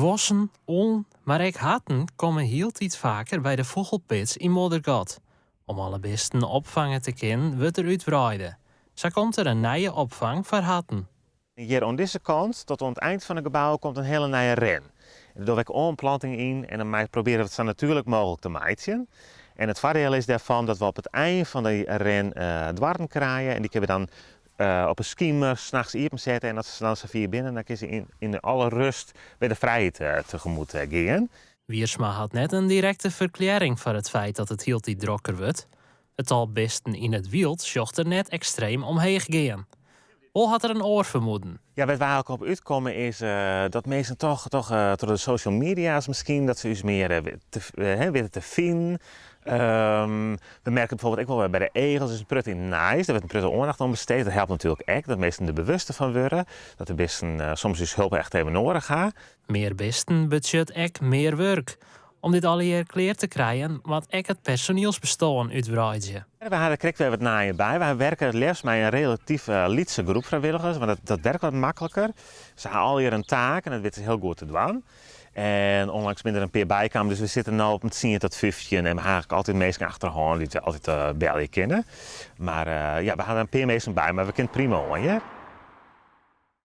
Vossen, on, maar ook hatten komen heel iets vaker bij de vogelpits in Moddergat. Om alle beesten opvangen te kunnen, wordt er uitbreiden. Zo komt er een nieuwe opvang voor hatten. Hier aan deze kant, tot aan het eind van het gebouw, komt een hele nieuwe ren. Daar doe ik aanplanting in en dan proberen we het zo natuurlijk mogelijk te maaien. En het voordeel is daarvan dat we op het eind van die ren dwarren krijgen. En die kunnen we dan op een schiemer s'nachts hier zetten. En als ze dan via binnen, dan kunnen ze in alle rust bij de vrijheid tegemoet gaan. Wiersma had net een directe verklaring voor het feit dat het heel iets drokker wordt. Het al beesten in het wild zocht er net extreem omheen gaan. Al had er een oor vermoeden. Ja, wat wij ook op uitkomen is dat mensen toch door de social media's misschien, dat ze dus meer weten te vinden. We merken bijvoorbeeld ook wel bij de egels is een prut in nice. Daar werd een prut aandacht aan besteed. Dat helpt natuurlijk echt. Dat mensen er bewuster van worden. Dat de beesten soms dus hulp echt even nodig gaan. Meer beesten budget ek meer werk. Om dit alle jaar clear te krijgen, wat ek het personeelsbestaan uitbreiden. We hadden er weer wat naaien bij. We werken liefst met een relatief lietse groep vrijwilligers. Want dat werkt wat makkelijker. Ze hebben al hier een taak en dat weet heel goed te doen. En onlangs minder een peer bijkwamen, dus we zitten nu op het 10 tot 15 en we hebben eigenlijk altijd mensen achterhand die we altijd bellen kennen. Maar ja, we hadden een peer mensen bij, maar we kunnen prima hoor.